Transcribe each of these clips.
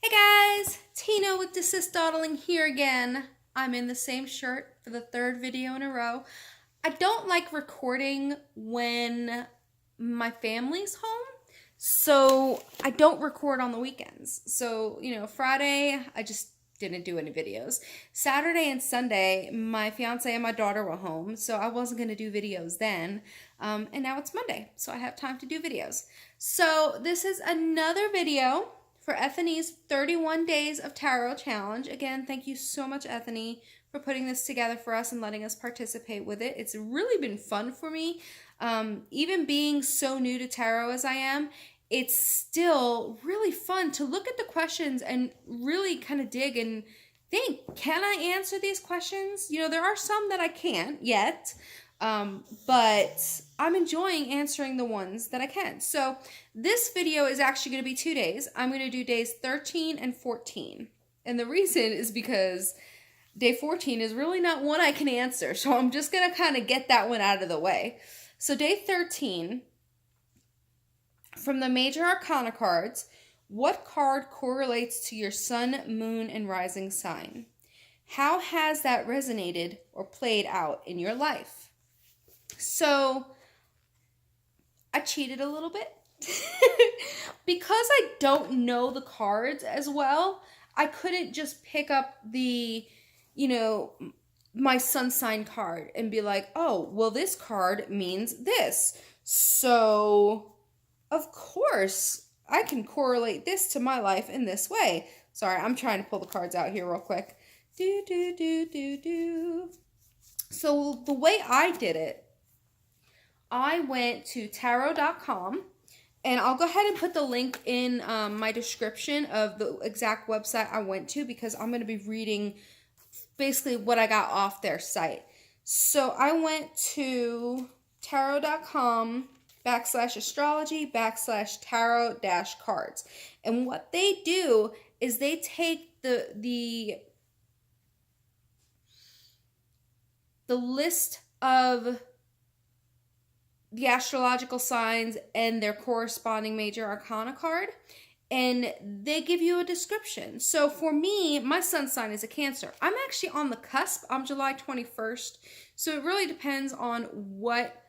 Hey guys, Tina with Desist Dawdling here again. I'm in the same shirt for the third video in a row. I don't like recording when my family's home, so I don't record on the weekends. So, Friday, I just didn't do any videos. Saturday and Sunday, my fiance and my daughter were home, so I wasn't going to do videos then. And now it's Monday, so I have time to do videos. So this is another video for Ethany's 31 Days of Tarot Challenge. Again, thank you so much, Ethany, for putting this together for us and letting us participate with it. It's really been fun for me. Even being so new to tarot as I am, it's still really fun to look at the questions and really kind of dig and think, can I answer these questions? There are some that I can't yet, but I'm enjoying answering the ones that I can. So this video is actually going to be 2 days. I'm going to do days 13 and 14. And the reason is because day 14 is really not one I can answer. So I'm just going to kind of get that one out of the way. So day 13, from the Major Arcana cards, what card correlates to your sun, moon, and rising sign? How has that resonated or played out in your life? So I cheated a little bit. Because I don't know the cards as well, I couldn't just pick up the, my sun sign card and be like, oh, well, this card means this. So, of course, I can correlate this to my life in this way. Sorry, I'm trying to pull the cards out here real quick. So the way I did it, I went to tarot.com, and I'll go ahead and put the link in my description of the exact website I went to, because I'm going to be reading basically what I got off their site. So I went to tarot.com /astrology/tarot-cards. And what they do is they take the list of the astrological signs and their corresponding major arcana card, and they give you a description. So for me, my sun sign is a Cancer. I'm actually on the cusp. I'm July 21st. So it really depends on what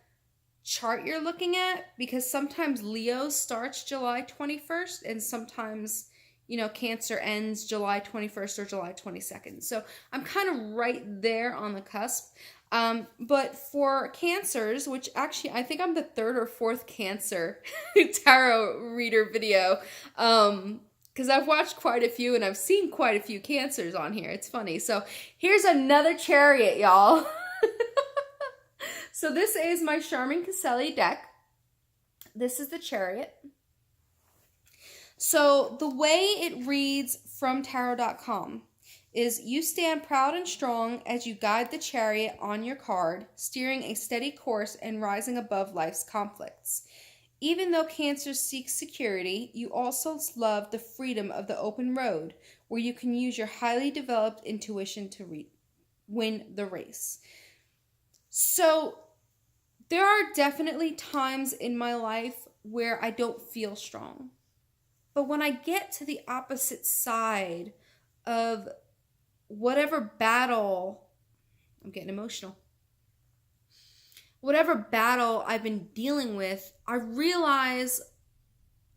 chart you're looking at, because sometimes Leo starts July 21st and sometimes, Cancer ends July 21st or July 22nd. So I'm kind of right there on the cusp. But for Cancers, which actually I think I'm the third or fourth Cancer tarot reader video, because I've watched quite a few and I've seen quite a few Cancers on here. It's funny. So here's another Chariot, y'all. So this is my Charmin Caselli deck. This is the Chariot. So the way it reads from tarot.com is, you stand proud and strong as you guide the chariot on your card, steering a steady course and rising above life's conflicts. Even though Cancer seeks security, you also love the freedom of the open road, where you can use your highly developed intuition to win the race. So there are definitely times in my life where I don't feel strong. But when I get to the opposite side of whatever battle, I'm getting emotional, whatever battle I've been dealing with, I realize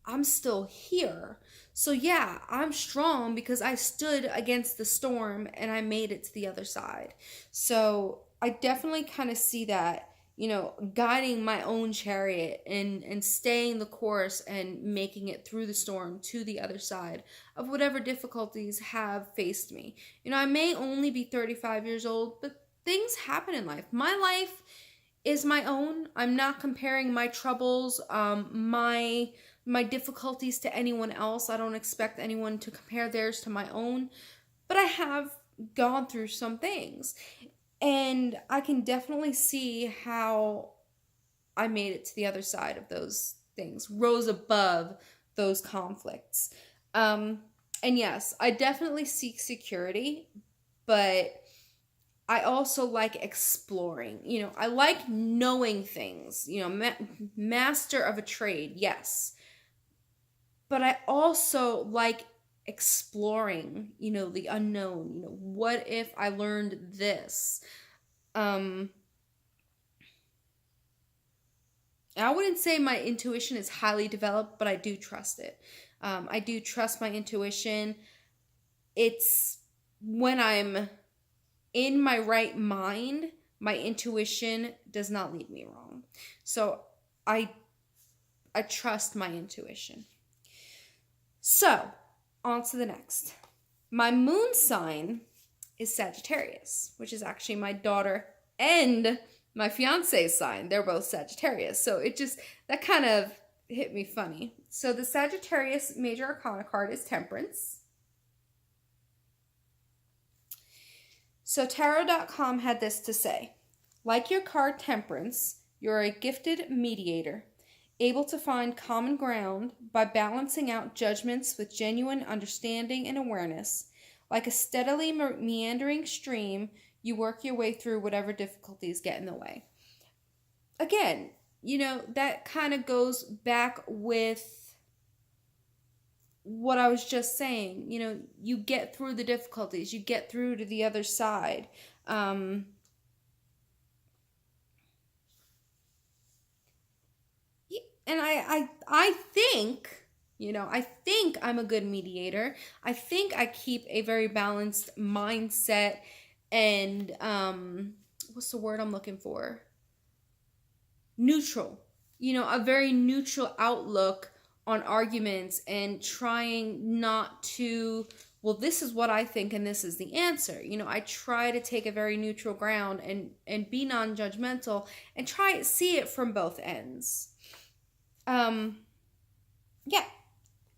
I'm still here. So yeah, I'm strong because I stood against the storm and I made it to the other side. So I definitely kind of see that, guiding my own chariot and staying the course and making it through the storm to the other side of whatever difficulties have faced me. I may only be 35 years old, but things happen in life. My life is my own. I'm not comparing my troubles, my difficulties to anyone else. I don't expect anyone to compare theirs to my own, but I have gone through some things. And I can definitely see how I made it to the other side of those things, rose above those conflicts. And yes, I definitely seek security, but I also like exploring. I like knowing things, master of a trade, yes. But I also like exploring, the unknown. What if I learned this? I wouldn't say my intuition is highly developed, but I do trust it. I do trust my intuition. It's when I'm in my right mind, my intuition does not lead me wrong. So I trust my intuition. So, on to the next. My moon sign is Sagittarius, which is actually my daughter and my fiance's sign. They're both Sagittarius. So that kind of hit me funny. So the Sagittarius Major Arcana card is Temperance. So Tarot.com had this to say: like your card Temperance, you're a gifted mediator, able to find common ground by balancing out judgments with genuine understanding and awareness. Like a steadily meandering stream, you work your way through whatever difficulties get in the way. Again, that kind of goes back with what I was just saying. You get through the difficulties, you get through to the other side. And I think, I think I'm a good mediator. I think I keep a very balanced mindset and, what's the word I'm looking for? Neutral. A very neutral outlook on arguments, and trying not to, well, this is what I think and this is the answer. I try to take a very neutral ground and be non-judgmental and try to see it from both ends. Yeah.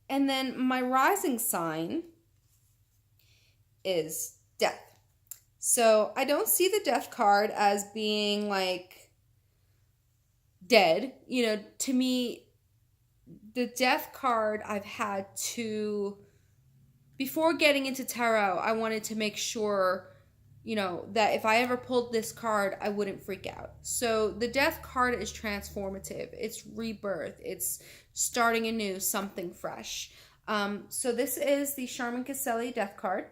And then my rising sign is Death. So I don't see the Death card as being like dead. To me, the Death card I've had to, before getting into tarot, I wanted to make sure, that if I ever pulled this card, I wouldn't freak out. So the Death card is transformative. It's rebirth. It's starting anew, something fresh. So this is the Charmin Caselli Death card.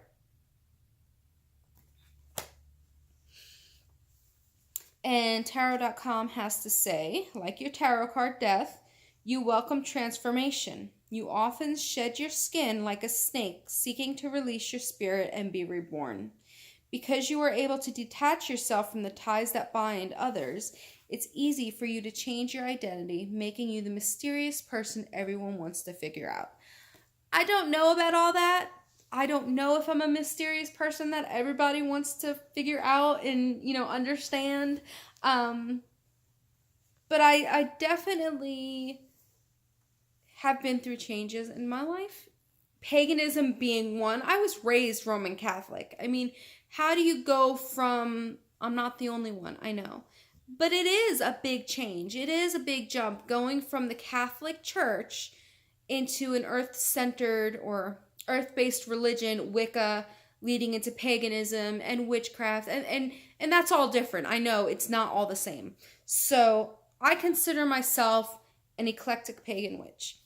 And Tarot.com has to say, like your tarot card Death, you welcome transformation. You often shed your skin like a snake, seeking to release your spirit and be reborn. Because you are able to detach yourself from the ties that bind others, it's easy for you to change your identity, making you the mysterious person everyone wants to figure out. I don't know about all that. I don't know if I'm a mysterious person that everybody wants to figure out and, understand. But I definitely have been through changes in my life. Paganism being one. I was raised Roman Catholic. I mean, how do you go from, I'm not the only one, I know. But it is a big change. It is a big jump going from the Catholic Church into an earth-centered or earth-based religion, Wicca, leading into paganism and witchcraft. And that's all different. I know it's not all the same. So I consider myself an eclectic pagan witch.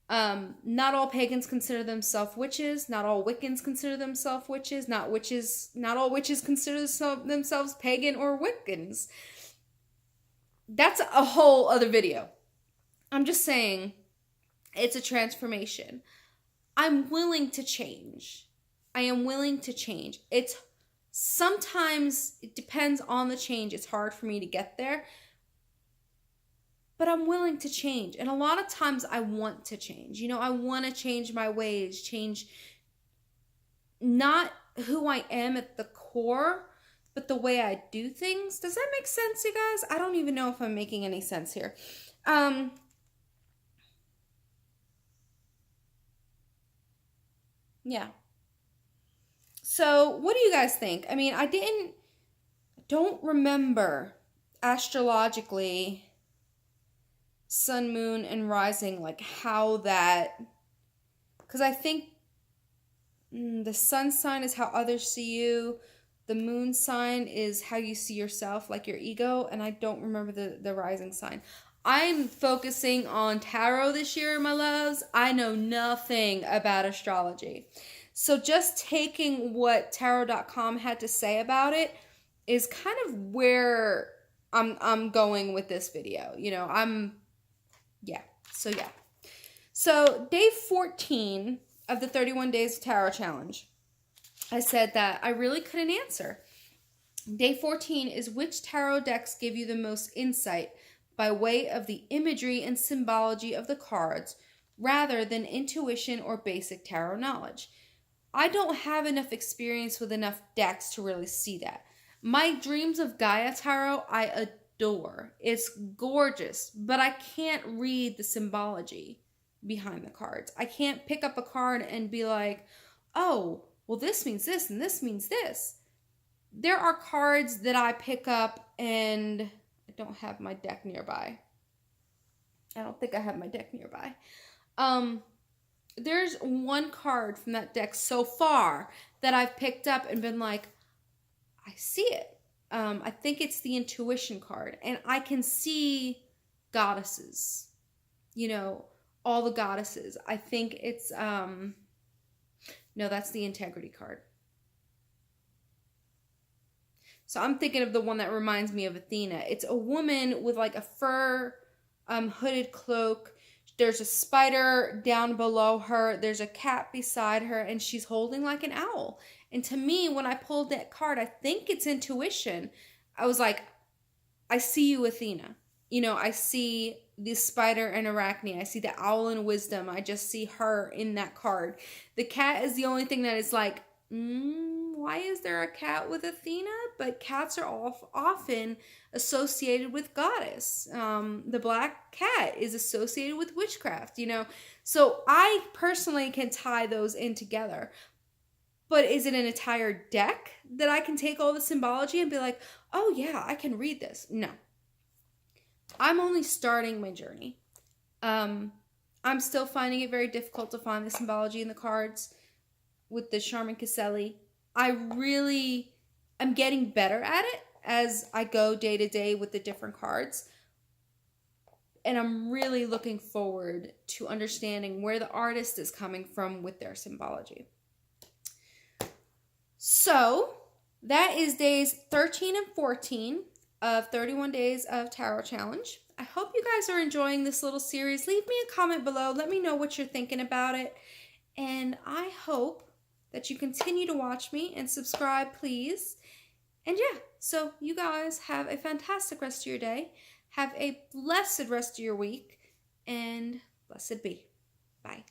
Not all pagans consider themselves witches. Not all Wiccans consider themselves witches. Not all witches consider themselves pagan or Wiccans. That's a whole other video. I'm just saying, it's a transformation. I'm willing to change. I am willing to change. Sometimes it depends on the change. It's hard for me to get there. But I'm willing to change. And a lot of times I want to change. I want to change my ways, change not who I am at the core, but the way I do things. Does that make sense, you guys? I don't even know if I'm making any sense here. Yeah. So what do you guys think? I mean, don't remember astrologically sun, moon, and rising, like how that, because I think the sun sign is how others see you, the moon sign is how you see yourself, like your ego, and I don't remember the rising sign. I'm focusing on tarot this year, my loves. I know nothing about astrology. So just taking what tarot.com had to say about it is kind of where I'm going with this video. You know, yeah. So day 14 of the 31 Days of Tarot Challenge, I said that I really couldn't answer. Day 14 is which tarot decks give you the most insight by way of the imagery and symbology of the cards rather than intuition or basic tarot knowledge. I don't have enough experience with enough decks to really see that. My Dreams of Gaia Tarot, I adore. It's gorgeous, but I can't read the symbology behind the cards. I can't pick up a card and be like, oh, well, this means this and this means this. There are cards that I pick up and I don't have my deck nearby. I don't think I have my deck nearby. There's one card from that deck so far that I've picked up and been like, I see it. I think it's the intuition card. And I can see goddesses. You know, all the goddesses. I think it's, no, that's the integrity card. So I'm thinking of the one that reminds me of Athena. It's a woman with like a fur hooded cloak. There's a spider down below her. There's a cat beside her, and she's holding like an owl. And to me, when I pulled that card, I think it's intuition. I was like, I see you, Athena. You know, I see the spider and Arachne. I see the owl and wisdom. I just see her in that card. The cat is the only thing that is like, why is there a cat with Athena? But cats are often associated with goddess. The black cat is associated with witchcraft, you know. So I personally can tie those in together. But is it an entire deck that I can take all the symbology and be like, oh yeah, I can read this? No. I'm only starting my journey. I'm still finding it very difficult to find the symbology in the cards with the Charmin Caselli. I'm getting better at it as I go day to day with the different cards. And I'm really looking forward to understanding where the artist is coming from with their symbology. So that is days 13 and 14 of 31 Days of Tarot Challenge. I hope you guys are enjoying this little series. Leave me a comment below. Let me know what you're thinking about it. And I hope that you continue to watch me and subscribe, please. And yeah, so you guys have a fantastic rest of your day. Have a blessed rest of your week. And blessed be. Bye.